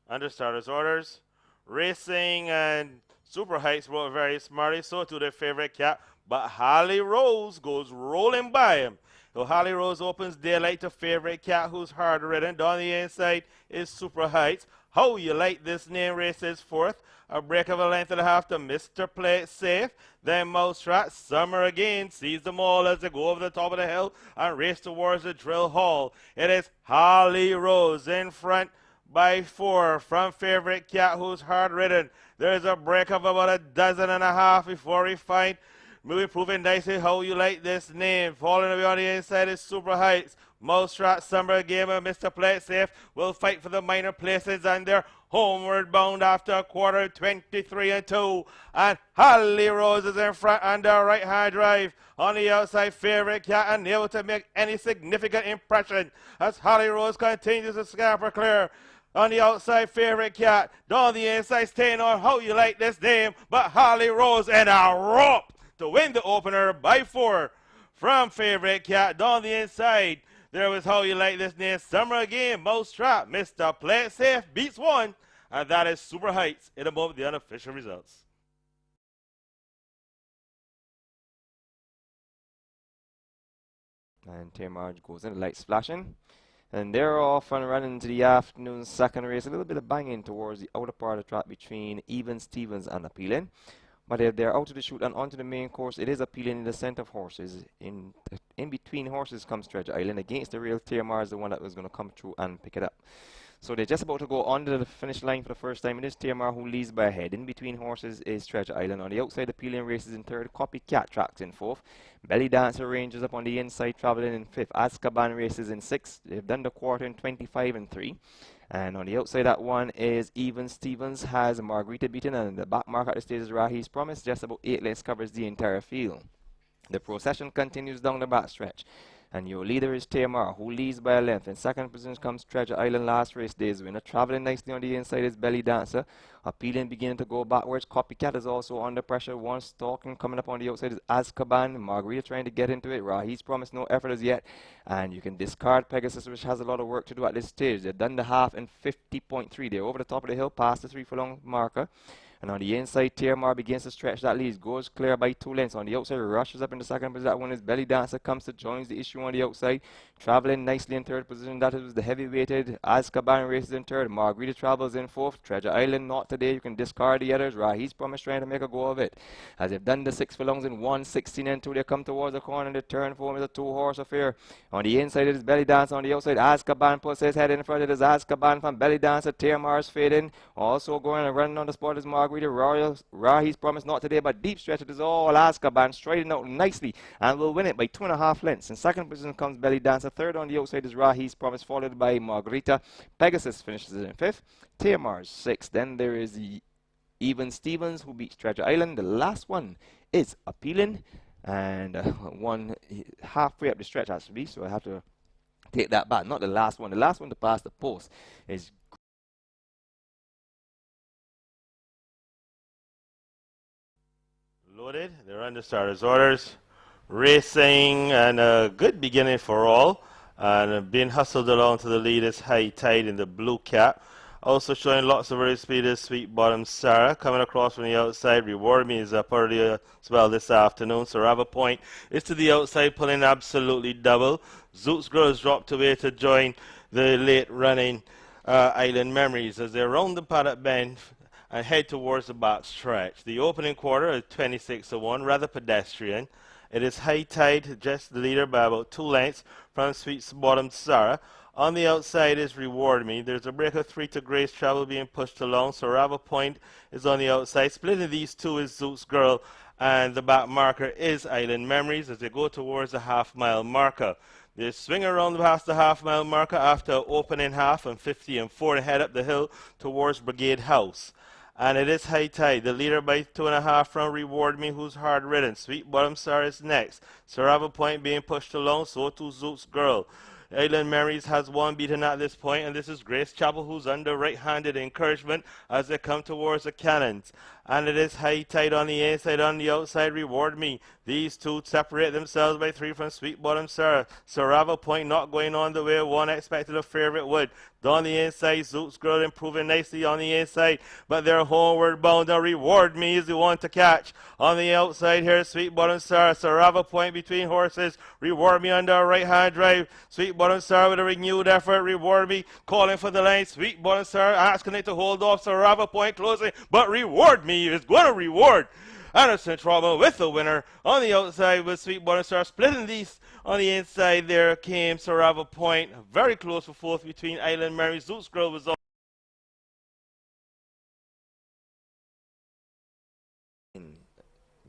Under starters orders, Racing and Super Heights rode very smartly, so to their favorite cat, but Holly Rose goes rolling by him. So Holly Rose opens daylight to favorite cat who's hard ridden. Down the inside is Super Heights. How you like this name races fourth. A break of a length and a half to Mr. Play It Safe. Then Mousetrap, Summer again, sees them all as they go over the top of the hill and race towards the drill hall. It is Holly Rose in front by 4 from favorite cat who's hard ridden. There's a break of about a dozen and a half before we find movie proving nicely how you like this name. Falling away on the inside is Super Heights. Mousetrap, Summer Gamer, Mr. Play It Safe will fight for the minor places and they're homeward bound after a quarter, 23 and 2. And Holly Rose is in front under right hand drive. On the outside, favorite cat unable to make any significant impression as Holly Rose continues to scamper clear. On the outside, favorite cat. Down the inside, staying on how you like this name. But Holly Rose in a rope to win the opener by 4 from favorite cat. Down the inside, there was how you like this name. Summer again, Mousetrap, Mr. Play It Safe beats 1. And that is Super Heights in above the unofficial results. And Tamar goes in, the lights flashing. And they're off and running into the afternoon second race. A little bit of banging towards the outer part of the track between Even Stevens and Appealing. But if they're out of the chute and onto the main course, it is Appealing in the center of horses. In between horses comes Treasure Island. Against the real Tamar is the one that was going to come through and pick it up. So they're just about to go under the finish line for the first time. It is Tamar who leads by a head. In between horses is Treasure Island. On the outside, Appealing races in third. Copycat tracks in fourth. Belly Dancer Rangers up on the inside, traveling in fifth. Azkaban races in sixth. They've done the quarter in 25 and 3. And on the outside, that one is Even Stevens has Margarita beaten. And the back mark at the stage is Rahi's Promise. Just about 8 lengths covers the entire field. The procession continues down the back stretch. And your leader is Tamar, who leads by a length. In second position comes Treasure Island, last race day's winner. Traveling nicely on the inside is Belly Dancer. Appealing beginning to go backwards. Copycat is also under pressure. One stalking coming up on the outside is Azkaban. Margarita trying to get into it. Rahi's Promise, no effort as yet. And you can discard Pegasus, which has a lot of work to do at this stage. They've done the half in 50.3. They're over the top of the hill, past the 3 furlong marker. And on the inside, Tamar begins to stretch that lead. Goes clear by 2 lengths. On the outside, rushes up in the second position. That one is Belly Dancer. Comes to joins the issue on the outside. Traveling nicely in third position. That is the heavyweighted. Azkaban races in third. Margarita travels in fourth. Treasure Island not today. You can discard the others. Rahi's Promise trying to make a go of it. As they've done the 6 furlongs in 1:16 and 2, they come towards the corner. The turn for him is a 2-horse affair. On the inside, it is Belly Dancer. On the outside, Azkaban puts his head in front. It is Azkaban from Belly Dancer. Tamar's fading. Also going and running on the spot is Margarita. Rahi's Promise not today, but deep stretch. It is all Azkaban striding out nicely and will win it by 2.5 lengths. In second position comes Belly Dancer. Third on the outside is Rahi's Promise, followed by Margarita. Pegasus finishes in fifth. Tamar's sixth. Then there is the Even Stevens, who beats Treasure Island. The last one is Appealing, and one halfway up the stretch has to be, so I have to take that back. Not the last one. The last one to pass the post is Loaded. They're under starters orders. Racing and a good beginning for all. And being hustled along to the lead is High Tide in the blue cap. Also showing lots of early speed is Sweet Bottom Sarah. Coming across from the outside, Reward Me is up early as well this afternoon. So Rava Point is to the outside, pulling absolutely double. Zoot's Girl has dropped away to join the late running Island Memories as they round the paddock bend and head towards the back stretch. The opening quarter is 26-1, rather pedestrian. It is High Tide, just the leader by about 2 lengths from Sweet Bottom Sarah. On the outside is Reward Me. There's a break of 3 to Grace Travel being pushed along, so Rava Point is on the outside. Splitting these two is Zoot's Girl, and the back marker is Island Memories as they go towards the half-mile marker. They swing around past the half-mile marker after opening half and 50 and 4 and head up the hill towards Brigade House. And it is High Tide, the leader by 2.5 from Reward Me, who's hard ridden. Sweet Bottom Star is next. Sarava Point being pushed along, so too Zoot's Girl. Island Marys has one beaten at this point, and this is Grace Chapel, who's under right-handed encouragement as they come towards the cannons. And it is High Tide on the inside, on the outside, Reward Me. These two separate themselves by 3 from Sweet Bottom Sarah. Sarava Point not going on the way one expected a favorite would. Down the inside, Zoot's Girl improving nicely on the inside, but they're homeward bound. And Reward Me is the one to catch. On the outside here, Sweet Bottom Star. Sarava point between horses. Reward Me under a right hand drive. Sweet Bottom Star with a renewed effort. Reward Me calling for the line. Sweet Bottom Star asking it to hold off. Sarava point closing, but Reward Me is going to reward Anderson Trauma with the winner. On the outside with Sweet Bottom Star splitting these. On the inside there came Sarava Point. Very close for fourth between Island Mary. Zoot's Girl was on.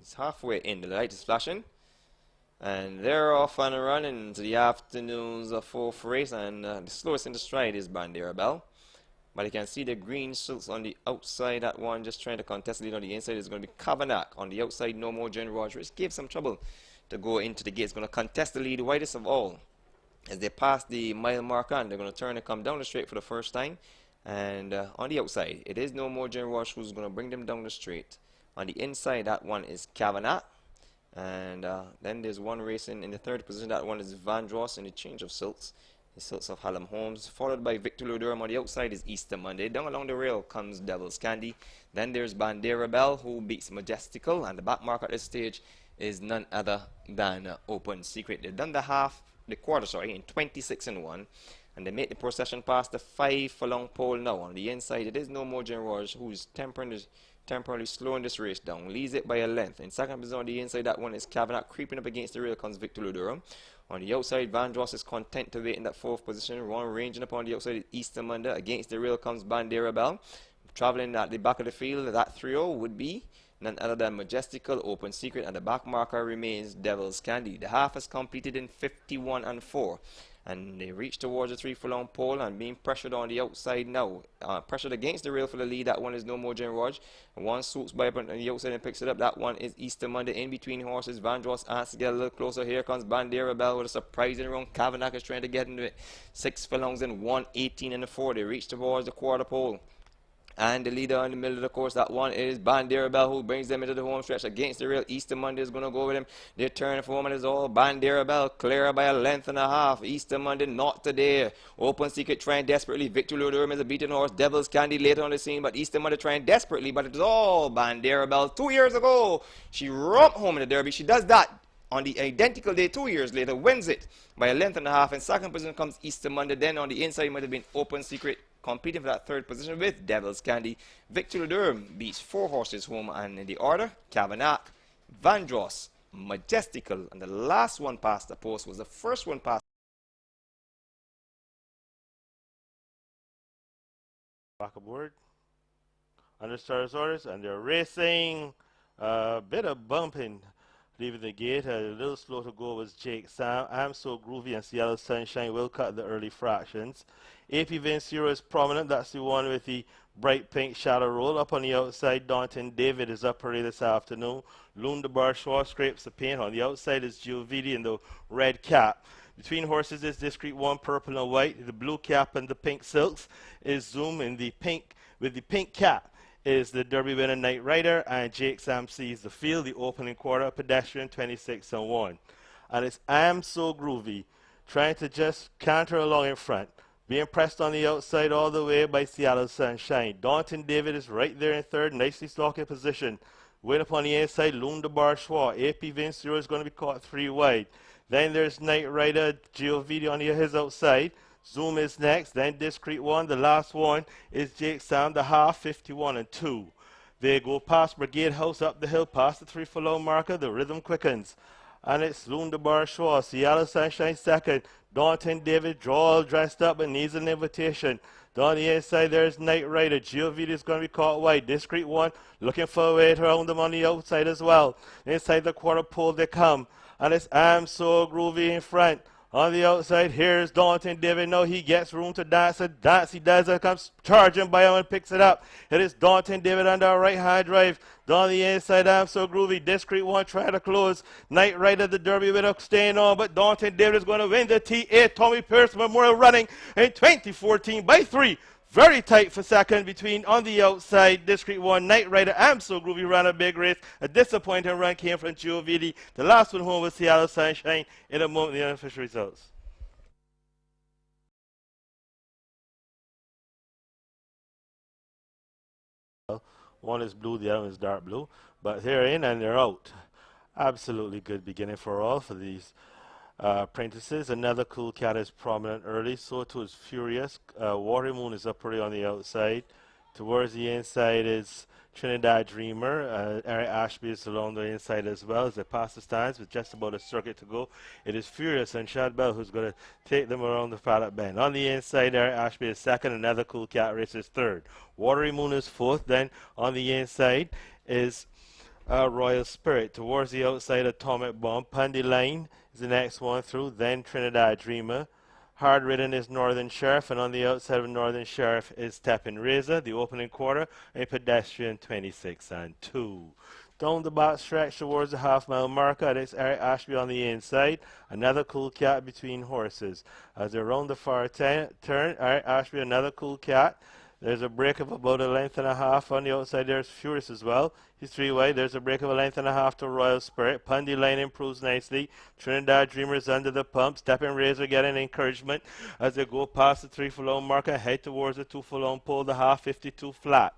It's halfway in. The light is flashing. And they're off and running into the afternoon's fourth race. And the slowest in the stride is Bandera Bell. But you can see the green silks on the outside. That one just trying to contest the lead on the inside is going to be Kavanagh. On the outside, No More Jen Rogers. Gave some trouble to go into the gate. It's going to contest the lead, widest of all. As they pass the mile marker, and they're going to turn and come down the straight for the first time. And on the outside, it is No More Jen Rogers who's going to bring them down the straight. On the inside, that one is Kavanagh. And then there's one racing in the third position. That one is Van Dross in the change of silks. The silks of Hallam Holmes, followed by Victor Ludurum. On the outside is Easter Monday. Down along the rail comes Devil's Candy. Then there's Bandera Bell, who beats Majestical. And the back mark at this stage is none other than Open Secret. They've done the quarter, in 26 and 1. And they make the procession past the 5 furlong pole now. On the inside, it is No More Jen Rogers, who's temporarily slowing this race down. Leads it by a length. In second position on the inside, that one is Kavanagh. Creeping up against the rail comes Victor Ludurum. On the outside, Van Dross is content to wait in that fourth position. Ron ranging up on the outside is Easter Monday. Against the rail comes Bandera Bell. Traveling at the back of the field, that 3-0 would be none other than Majestical, Open Secret, and the back marker remains Devil's Candy. The half is completed in 51 and 4. And they reach towards the 3 furlong pole and being pressured on the outside now. Pressured against the rail for the lead. That one is No More Jen Rog. One swoops by up on the outside and picks it up. That one is Easter Monday. In between horses, Van Dross asks to get a little closer. Here comes Bandera Bell with a surprising run. Kavanagh is trying to get into it. 6 furlongs and 1:18 and 4. They reach towards the quarter pole. And the leader in the middle of the course, that one is Bandera Bell, who brings them into the home stretch against the rail. Easter Monday is going to go with him. They're turning for him, and it's all Bandera Bell, clear by a length and a half. Easter Monday, not today. Open Secret trying desperately. Victor Ludurum is a beaten horse. Devil's Candy later on the scene, but Easter Monday trying desperately, but it's all Bandera Bell. 2 years ago, she romped home in the Derby. She does that on the identical day 2 years later, wins it by a length and a half. In second position comes Easter Monday. Then on the inside might have been Open Secret, competing for that third position with Devil's Candy. Victor Ludurum beats 4 horses home, and in the order, Kavanagh, Van Dross, Majestical, and the last one past the post was the first one past. Back aboard. Under starters orders, and they're racing. A bit of bumping leaving the gate. A little slow to go was Jake Sam. I'm So Groovy and Seattle Sunshine will cut the early fractions. AP Vincero is prominent. That's the one with the bright pink shadow roll. Up on the outside, Daunton David is up early this afternoon. Loon de Barchois scrapes the paint. On the outside is Giovidi in the red cap. Between horses is Discreet One, purple and white. The blue cap and the pink silks is Zoom in the pink with the pink cap is the Derby winner Knight Rider, and Jake Sam sees the field, the opening quarter, pedestrian 26 and 1. And it's I'm So Groovy trying to just canter along in front, being pressed on the outside all the way by Seattle Sunshine. Daunton David is right there in third, nicely stalking position. Wait upon the inside, Loon de Barchois. AP Vincero is going to be caught 3 wide. Then there's Knight Rider, Giovidi on his outside. Zoom is next, then Discreet One. The last one is Jake Sam, the half, 51 and 2. They go past Brigade House, up the hill, past the 3 furlong marker. The rhythm quickens. And it's Loon de Barchois, Seattle Sunshine second. Daunton David, all dressed up and needs an invitation. Down the inside, there's Knight Rider. Giovidi is going to be caught wide. Discreet One looking for a way around them on the outside as well. Inside the quarter pole they come. And it's I'm So Groovy in front. On the outside, here's Daunton David. Now he gets room to dance. Dance he does. It comes charging by him and picks it up. It is Daunton David under a right-hand drive. Down the inside, I'm So Groovy. Discreet One trying to close. Knight Rider, the Derby winner, staying on. But Daunton David is going to win the T8 Tommy Peirce Memorial running in 2014 by 3. Very tight for second between on the outside, Discreet One, Knight Rider, I'm So Groovy ran a big race. A disappointing run came from Giovidi. The last one home was Seattle Sunshine. In a moment, the unofficial results. One is blue, the other one is dark blue. But they're in and they're out. Absolutely good beginning for all for these apprentices. Another cool cat is prominent early. So too is Furious. Water Moon is up early on the outside. Towards the inside is Trinidad Dreamer. Eric Ashby is along the inside as well as they pass the stands with just about a circuit to go. It is Furious and Shad Bell who's going to take them around the paddock bend. On the inside, Eric Ashby is second. Another cool cat races third. Watery Moon is fourth. Then on the inside is Royal Spirit. Towards the outside, Atomic Bomb. Pundy Line is the next one through. Then Trinidad Dreamer. Hard ridden is Northern Sheriff, and on the outside of Northern Sheriff is Steppin' Razor, the opening quarter, a pedestrian 26 and 2. Down the back stretch towards the half-mile marker, it's Eric Ashby on the inside. Another cool cat between horses. As they round the far turn, Eric Ashby, another cool cat. There's a break of about a length and a half. On the outside, there's Furious as well. He's three wide. There's a break of a length and a half to Royal Spirit. Pundy Line improves nicely. Trinidad Dreamers under the pump. Stepping Razor getting encouragement as they go past the 3 furlong mark and head towards the 2 furlong pole, the half 52 flat.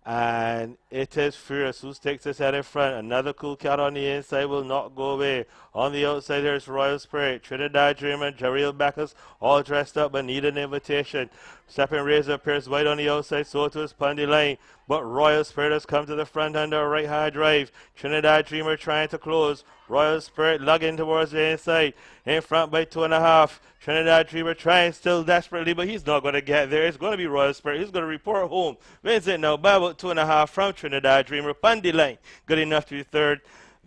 And it is Furious who sticks his head in front. Another cool cat on the inside will not go away. On the outside, there's Royal Spirit, Trinidad Dreamer, Jarrell Backus, all dressed up but need an invitation. Stepping Razor appears wide on the outside, so to his Pundy Line. But Royal Spirit has come to the front under a right high drive. Trinidad Dreamer trying to close. Royal Spirit lugging towards the inside. In front by 2.5. Trinidad Dreamer trying still desperately, but he's not going to get there. It's going to be Royal Spirit. He's going to report home. Wins it now by about 2.5 from Trinidad Dreamer. Pundy Line good enough to be third.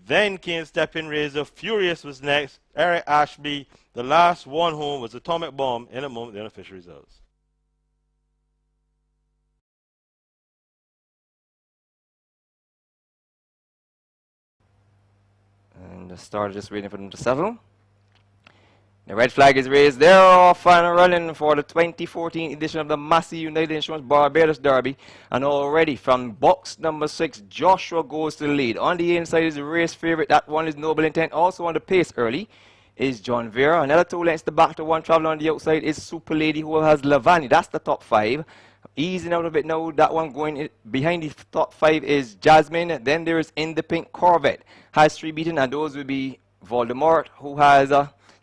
Then came Stepping Razor. Furious was next. Eric Ashby. The last one home was Atomic Bomb. In a moment, the unofficial results. And the starter just waiting for them to settle. The red flag is raised. They're off and running for the 2014 edition of the Massy United Insurance Barbados Derby. And already from box number 6, Joshua goes to the lead. On the inside is the race favourite. That one is Noble Intent. Also on the pace early is John Vera. Another 2 lengths to back to one traveller on the outside is Super Lady, who has Lavani. That's the top 5. Easing out of it now, that one going in, behind the top 5 is Jasmine. Then there is In the Pink Corvette. Has 3 beaten, and those will be Voldemort, who has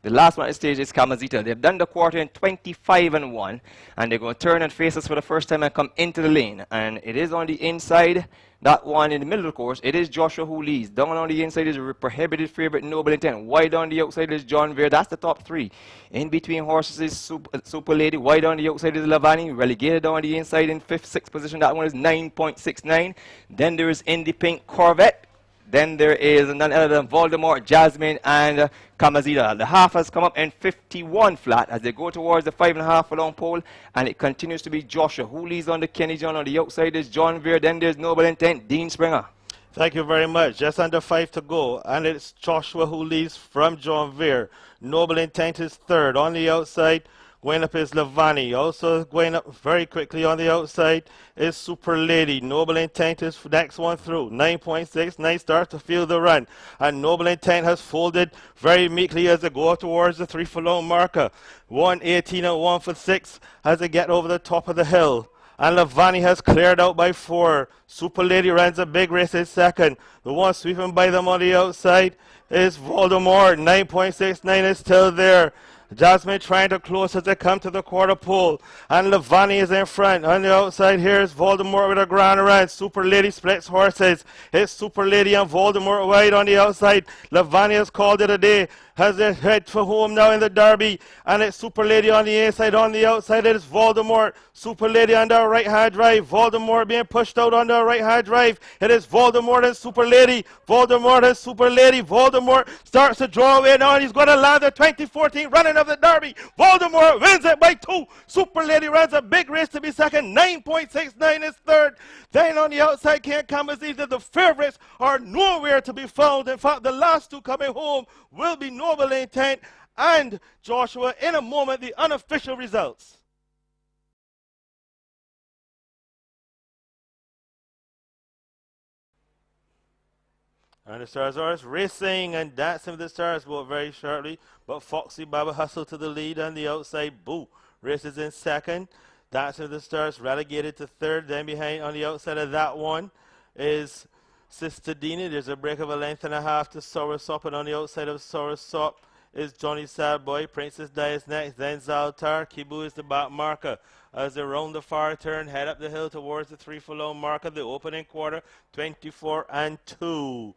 the last one at the stage is Kamazita. They've done the quarter in 25 and 1, and they're going to turn and face us for the first time and come into the lane. And it is on the inside, that one in the middle of the course. It is Joshua who leads. Down on the inside is a prohibited favorite, Noble Intent. Wide on the outside is John Vere. That's the top 3. In between horses is Super Lady. Wide on the outside is Lavani. Relegated on the inside in 5th, 6th position. That one is 9.69. Then there is In the Pink Corvette. Then there is none other than Voldemort, Jasmine, and Kamazita. The half has come up in 51 flat as they go towards the 5.5 furlong pole, and it continues to be Joshua who leads on the Kenny John. On the outside is John Vere. Then there's Noble Intent, Dean Springer. Thank you very much. Just under 5 to go, and it's Joshua who leads from John Vere. Noble Intent is third. On the outside, going up is Lavani. Also going up very quickly on the outside is Super Lady. Noble Intent is next one through. 9.6. Nice start to feel the run. And Noble Intent has folded very meekly as they go towards the 3 furlong marker. 1:18 and 1 for 6 as they get over the top of the hill. And Lavani has cleared out by 4. Super Lady runs a big race in second. The one sweeping by them on the outside is Voldemort. 9.69 is still there. Jasmine trying to close as they come to the quarter pole. And Lavani is in front. On the outside here is Voldemort with a grand run. Super Lady splits horses. It's Super Lady and Voldemort wide on the outside. Lavani has called it a day. Has it head for home now in the derby. And it's Super Lady on the inside. On the outside it is Voldemort. Super Lady under a right hand drive. Voldemort being pushed out under a right hand drive. It is Voldemort and Super Lady. Voldemort and Super Lady. Voldemort starts to draw away now, and he's going to land the 2014 running of the derby. Voldemort wins it by 2. Super Lady runs a big race to be second. 9.69 is third. Then on the outside can't come as either. The favorites are nowhere to be found. In fact, the last 2 coming home will be Noble Intent and Joshua. In a moment, the unofficial results. And the Stars are racing and dancing with the Stars boat very shortly. But Foxy Baba hustled to the lead on the outside. Boo races in second. Dancing with the Stars relegated to third. Then behind on the outside of that one is Sister Dini. There's a break of a length and a half to Soursop, and on the outside of Soursop is Johnny Sadboy. Princess Di is next. Then Zaltar. Kibu is the back marker. As they round the far turn, head up the hill towards the 3 furlong marker. The opening quarter, 24 and 2.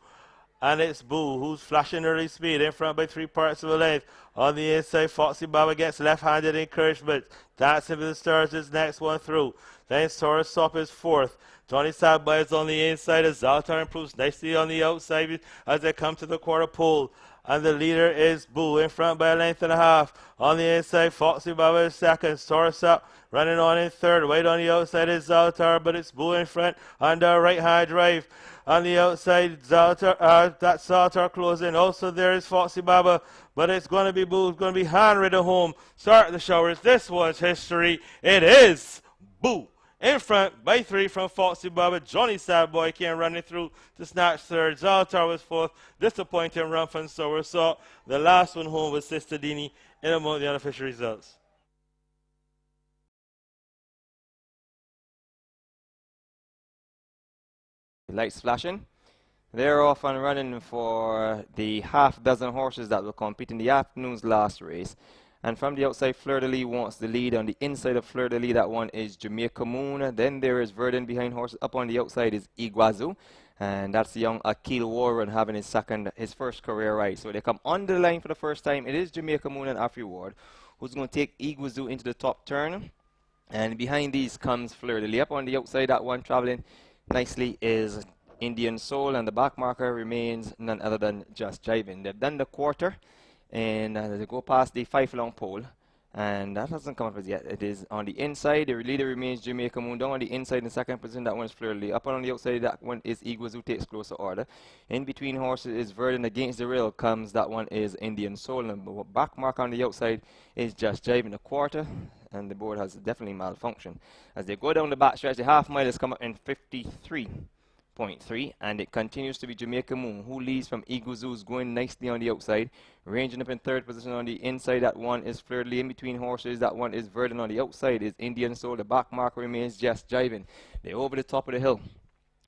And it's Boo, who's flashing early speed in front by 3 parts of a length. On the inside, Foxy Baba gets left-handed encouragement. Dancing with the Stars is next one through. Then Sorsop is fourth. Johnny Sadby is on the inside as Zaltar improves nicely on the outside as they come to the quarter pole. And the leader is Boo in front by a length and a half. On the inside, Foxy Baba is second. Sorsop running on in third. Right on the outside is Zaltar, but it's Boo in front under right-hand drive. On the outside, Zaltar, that's Zaltar closing. Also, there is Foxy Baba, but it's going to be Boo. It's going to be handwritten home. Start the showers. This was history. It is Boo. In front by 3 from Foxy Baba. Johnny Sadboy came running through to snatch third. Zaltar was fourth. Disappointing run from Sowersall. The last one home was Sister Dini in among the unofficial results. Lights flashing. They're off and running for the half dozen horses that will compete in the afternoon's last race. And from the outside, Fleur de Lis wants the lead. On the inside of Fleur de Lis, that one is Jamaica Moon. Then there is Verdun behind horses. Up on the outside is Iguazu. And that's the young Akil Warren having his first career ride. So they come on the line for the first time. It is Jamaica Moon and Afri Ward who's going to take Iguazu into the top turn. And behind these comes Fleur de Lis. Up on the outside, that one traveling nicely is Indian Soul, and the back marker remains none other than Just Jiving. They've done the quarter, and they go past the 5 furlong pole, and that hasn't come up as yet. It is on the inside. The leader remains Jamaica Moon. Down on the inside in the second position, that one is Fleur de Lis. Up on the outside, that one is Eagles, who takes closer order. In between horses is Verdun. Against the rail comes, that one is Indian Soul, and the back marker on the outside is Just Jiving. The quarter, and the board has definitely malfunctioned. As they go down the back stretch, the half mile has come up in 53.3, and it continues to be Jamaica Moon, who leads from Iguazu's going nicely on the outside, ranging up in third position on the inside. That one is Fleur de Lis. In between horses, that one is Verdun. On the outside is Indian Soul. The back marker remains Just Jiving. They're over the top of the hill,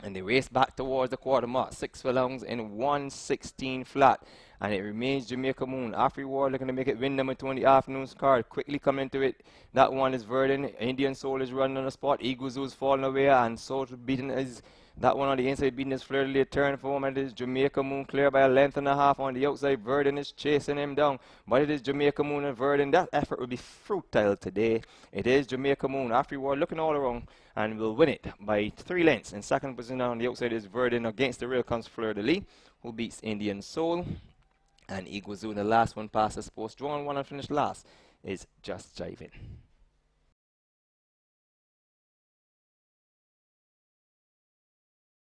and they race back towards the quarter mark. 6 furlongs in 1:16 flat. And it remains Jamaica Moon. Afri Ward looking to make it win number 2 on the afternoon's card. Quickly come into it. That one is Verdun. Indian Soul is running on the spot. Iguazu is falling away. And so beaten is that one on the inside. Beating is Fleur de Lis. Turn for him. And it is Jamaica Moon clear by a length and a half on the outside. Verdun is chasing him down. But it is Jamaica Moon and Verdun. That effort will be futile today. It is Jamaica Moon. Afri Ward looking all around and will win it by 3 lengths. In second position on the outside is Verdun. Against the rail comes Fleur de Lis, who beats Indian Soul. And Iguazu, the last one past the post. Drawn one and finished last is Just Jiving.